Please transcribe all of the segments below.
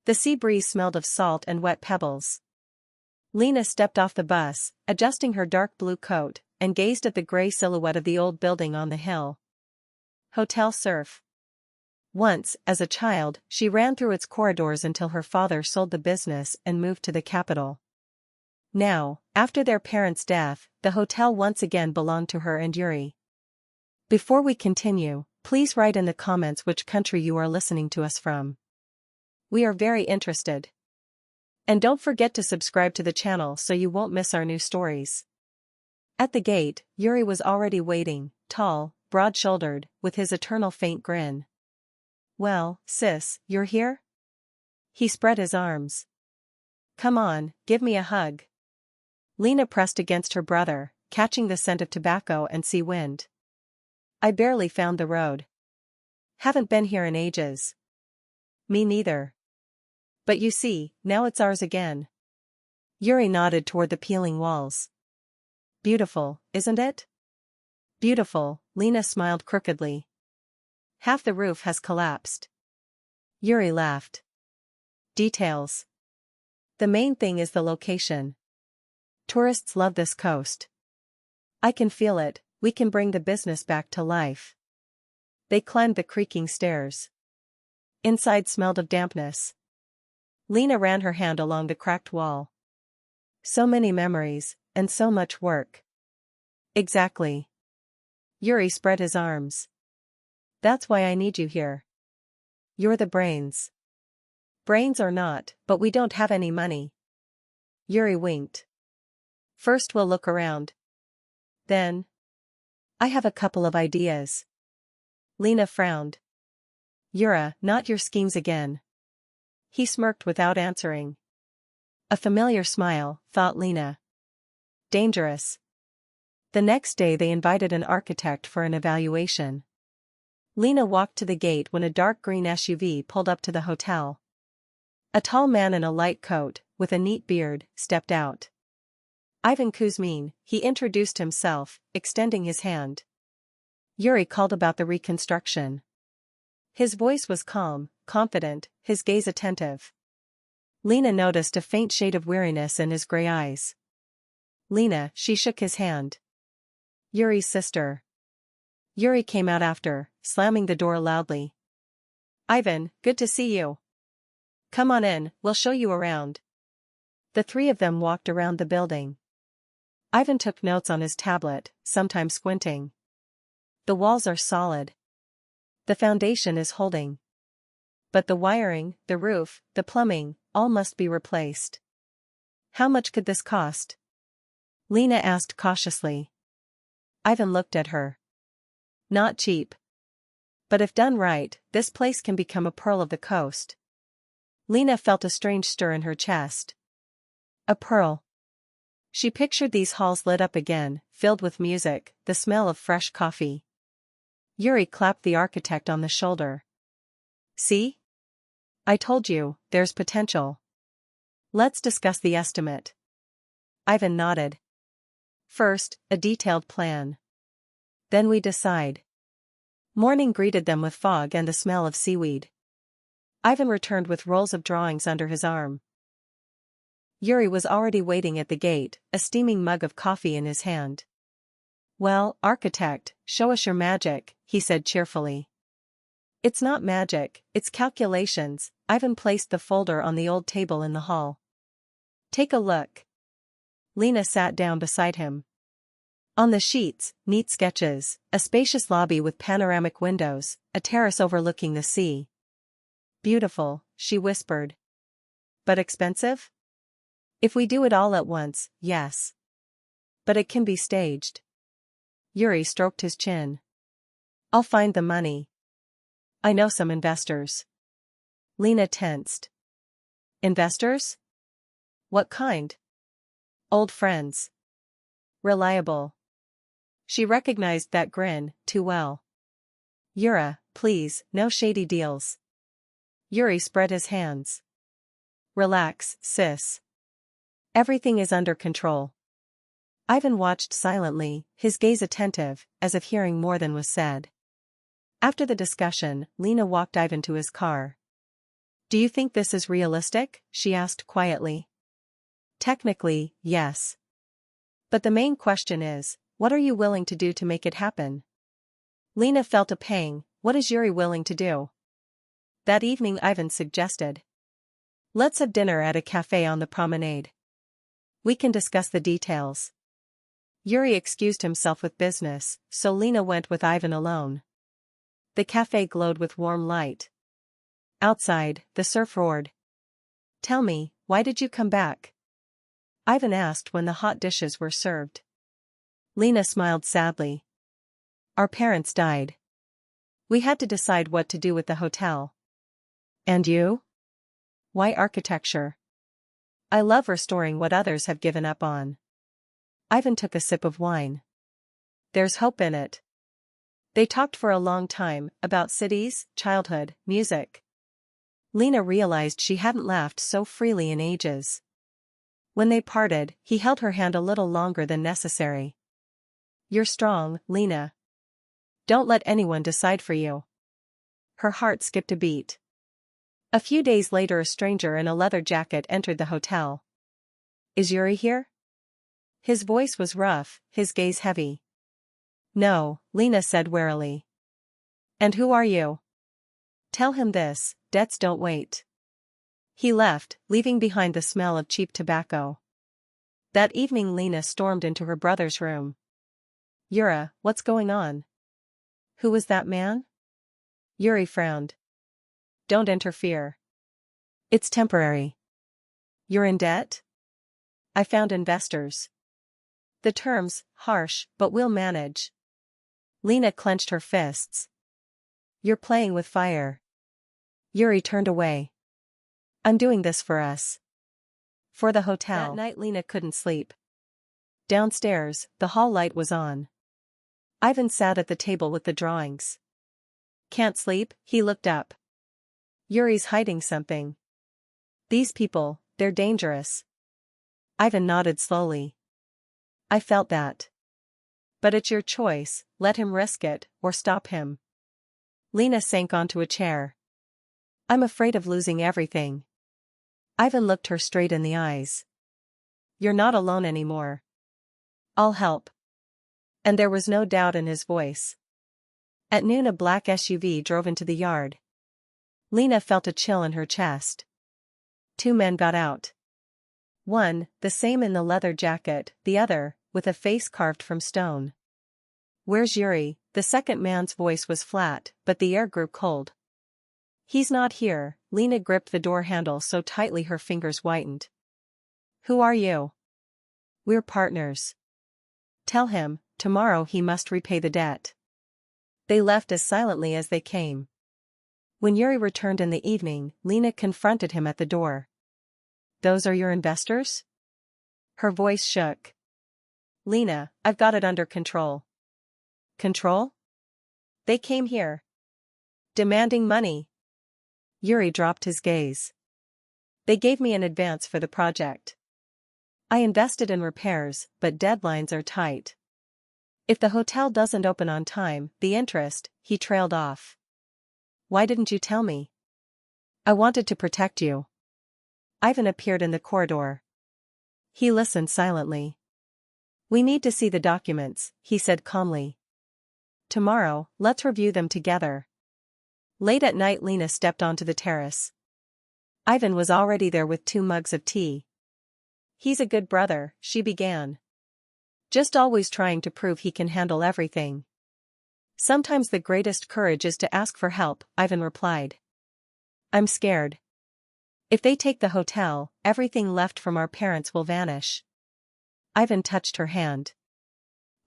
The sea breeze smelled of salt and wet pebbles. Lena stepped off the bus, adjusting her dark blue coat, and gazed at the gray silhouette of the old building on the hill. Hotel Surf. Once, as a child, she ran through its corridors until her father sold the business and moved to the capital. Now, after their parents' death, the hotel once again belonged to her and Yuri. Before we continue, please write in the comments which country you are listening to us from. We are very interested. And don't forget to subscribe to the channel so you won't miss our new stories. At the gate, Yuri was already waiting, tall, broad-shouldered, with his eternal faint grin. "Well, sis, you're here?" He spread his arms. "Come on, give me a hug." Lena pressed against her brother, catching the scent of tobacco and sea wind. "I barely found the road. Haven't been here in ages." "Me neither. But you see, now it's ours again." Yuri nodded toward the peeling walls. "Beautiful, isn't it?" "Beautiful," Lena smiled crookedly. "Half the roof has collapsed." Yuri laughed. "Details. The main thing is the location. Tourists love this coast. I can feel it, we can bring the business back to life." They climbed the creaking stairs. Inside smelled of dampness. Lena ran her hand along the cracked wall. "So many memories, and so much work." "Exactly." Yuri spread his arms. "That's why I need you here. You're the brains." "Brains or not, but we don't have any money." Yuri winked. "First we'll look around. Then, I have a couple of ideas." Lena frowned. "Yura, not your schemes again." He smirked without answering. A familiar smile, thought Lena. Dangerous. The next day they invited an architect for an evaluation. Lena walked to the gate when a dark green SUV pulled up to the hotel. A tall man in a light coat, with a neat beard, stepped out. "Ivan Kuzmin," he introduced himself, extending his hand. Yuri called about the reconstruction. His voice was calm, confident, his gaze attentive. Lena noticed a faint shade of weariness in his gray eyes. "Lena," she shook his hand. "Yuri's sister." Yuri came out after, slamming the door loudly. "Ivan, good to see you. Come on in, we'll show you around." The three of them walked around the building. Ivan took notes on his tablet, sometimes squinting. "The walls are solid. The foundation is holding. But the wiring, the roof, the plumbing, all must be replaced." "How much could this cost?" Lena asked cautiously. Ivan looked at her. "Not cheap. But if done right, this place can become a pearl of the coast." Lena felt a strange stir in her chest. A pearl. She pictured these halls lit up again, filled with music, the smell of fresh coffee. Yuri clapped the architect on the shoulder. "See? I told you, there's potential. Let's discuss the estimate." Ivan nodded. "First, a detailed plan. Then we decide." Morning greeted them with fog and the smell of seaweed. Ivan returned with rolls of drawings under his arm. Yuri was already waiting at the gate, a steaming mug of coffee in his hand. "Well, architect, show us your magic," he said cheerfully. "It's not magic, it's calculations." Ivan placed the folder on the old table in the hall. "Take a look." Lena sat down beside him. On the sheets, neat sketches, a spacious lobby with panoramic windows, a terrace overlooking the sea. "Beautiful," she whispered. "But expensive?" "If we do it all at once, yes. But it can be staged." Yuri stroked his chin. "I'll find the money. I know some investors." Lena tensed. "Investors? What kind?" "Old friends. Reliable." She recognized that grin, too well. "Yura, please, no shady deals." Yuri spread his hands. "Relax, sis. Everything is under control." Ivan watched silently, his gaze attentive, as if hearing more than was said. After the discussion, Lena walked Ivan to his car. Do you think this is realistic? She asked quietly. Technically, yes. But the main question is, what are you willing to do to make it happen? Lena felt a pang. What is Yuri willing to do? That evening Ivan suggested. Let's have dinner at a cafe on the promenade. We can discuss the details. Yuri excused himself with business, so Lena went with Ivan alone. The cafe glowed with warm light. Outside, the surf roared. Tell me, why did you come back? Ivan asked when the hot dishes were served. Lena smiled sadly. Our parents died. We had to decide what to do with the hotel. And you? Why architecture? I love restoring what others have given up on. Ivan took a sip of wine. There's hope in it. They talked for a long time, about cities, childhood, music. Lena realized she hadn't laughed so freely in ages. When they parted, he held her hand a little longer than necessary. You're strong, Lena. Don't let anyone decide for you. Her heart skipped a beat. A few days later a stranger in a leather jacket entered the hotel. Is Yuri here? His voice was rough, his gaze heavy. No, Lena said warily. And who are you? Tell him this, debts don't wait. He left, leaving behind the smell of cheap tobacco. That evening Lena stormed into her brother's room. Yura, what's going on? Who was that man? Yuri frowned. Don't interfere. It's temporary. You're in debt? I found investors. The terms, harsh, but we'll manage. Lena clenched her fists. You're playing with fire. Yuri turned away. I'm doing this for us. For the hotel. That night Lena couldn't sleep. Downstairs, the hall light was on. Ivan sat at the table with the drawings. Can't sleep? He looked up. Yuri's hiding something. These people, they're dangerous. Ivan nodded slowly. I felt that. But it's your choice, let him risk it, or stop him. Lena sank onto a chair. I'm afraid of losing everything. Ivan looked her straight in the eyes. You're not alone anymore. I'll help. And there was no doubt in his voice. At noon a black SUV drove into the yard. Lena felt a chill in her chest. Two men got out. One, the same in the leather jacket, the other, with a face carved from stone. Where's Yuri? The second man's voice was flat, but the air grew cold. He's not here. Lena gripped the door handle so tightly her fingers whitened. Who are you? We're partners. Tell him, tomorrow he must repay the debt. They left as silently as they came. When Yuri returned in the evening, Lena confronted him at the door. Those are your investors? Her voice shook. Lena, I've got it under control. Control? They came here. Demanding money. Yuri dropped his gaze. They gave me an advance for the project. I invested in repairs, but deadlines are tight. If the hotel doesn't open on time, the interest, he trailed off. Why didn't you tell me? I wanted to protect you. Ivan appeared in the corridor. He listened silently. We need to see the documents, he said calmly. Tomorrow, let's review them together. Late at night Lena stepped onto the terrace. Ivan was already there with 2 mugs of tea. He's a good brother, she began. Just always trying to prove he can handle everything. Sometimes the greatest courage is to ask for help, Ivan replied. I'm scared. If they take the hotel, everything left from our parents will vanish. Ivan touched her hand.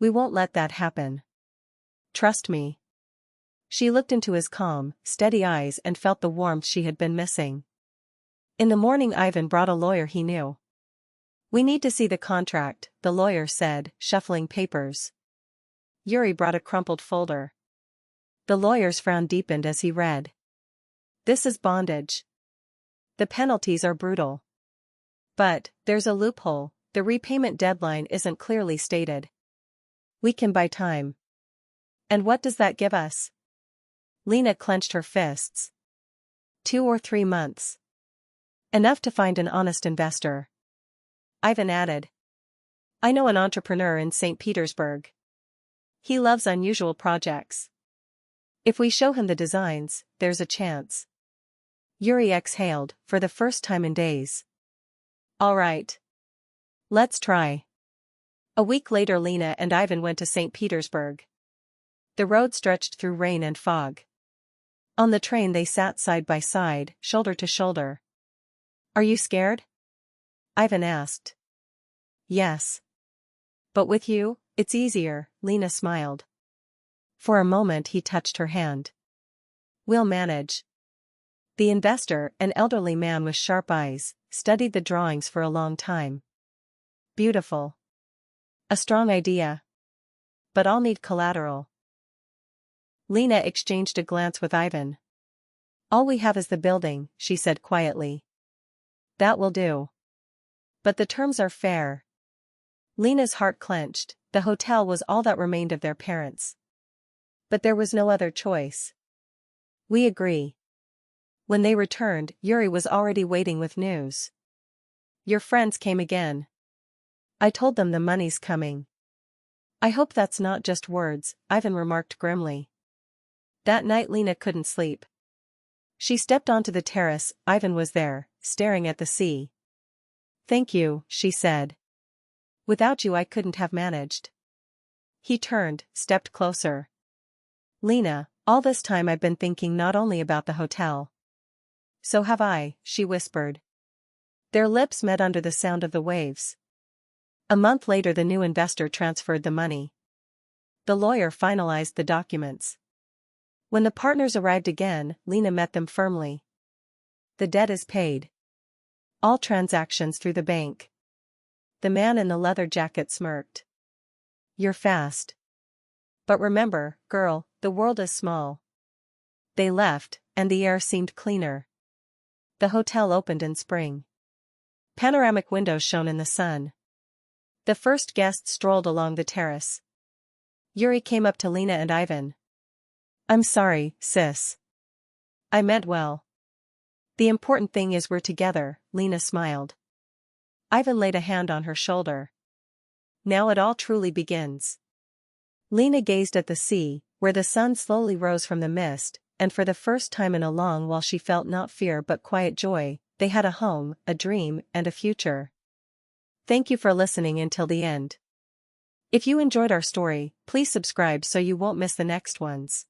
We won't let that happen. Trust me. She looked into his calm, steady eyes and felt the warmth she had been missing. In the morning Ivan brought a lawyer he knew. We need to see the contract, the lawyer said, shuffling papers. Yuri brought a crumpled folder. The lawyer's frown deepened as he read. This is bondage. The penalties are brutal. But, there's a loophole, the repayment deadline isn't clearly stated. We can buy time. And what does that give us? Lena clenched her fists. 2 or 3 months. Enough to find an honest investor. Ivan added. I know an entrepreneur in St. Petersburg. He loves unusual projects. If we show him the designs, there's a chance. Yuri exhaled, for the first time in days. All right. Let's try. A week later Lena and Ivan went to St. Petersburg. The road stretched through rain and fog. On the train they sat side by side, shoulder to shoulder. Are you scared? Ivan asked. Yes. But with you, it's easier, Lena smiled. For a moment he touched her hand. We'll manage. The investor, an elderly man with sharp eyes, studied the drawings for a long time. Beautiful. A strong idea. But I'll need collateral. Lena exchanged a glance with Ivan. All we have is the building, she said quietly. That will do. But the terms are fair. Lena's heart clenched, the hotel was all that remained of their parents. But there was no other choice. We agree. When they returned, Yuri was already waiting with news. Your friends came again. I told them the money's coming. I hope that's not just words, Ivan remarked grimly. That night Lena couldn't sleep. She stepped onto the terrace, Ivan was there, staring at the sea. Thank you, she said. Without you I couldn't have managed. He turned, stepped closer. Lena, all this time I've been thinking not only about the hotel. So have I, she whispered. Their lips met under the sound of the waves. A month later the new investor transferred the money. The lawyer finalized the documents. When the partners arrived again, Lena met them firmly. The debt is paid. All transactions through the bank. The man in the leather jacket smirked. You're fast. But remember, girl, the world is small. They left, and the air seemed cleaner. The hotel opened in spring. Panoramic windows shone in the sun. The first guest strolled along the terrace. Yuri came up to Lena and Ivan. I'm sorry, sis. I meant well. The important thing is we're together, Lena smiled. Ivan laid a hand on her shoulder. Now it all truly begins. Lena gazed at the sea, where the sun slowly rose from the mist, and for the first time in a long while she felt not fear but quiet joy. They had a home, a dream, and a future. Thank you for listening until the end. If you enjoyed our story, please subscribe so you won't miss the next ones.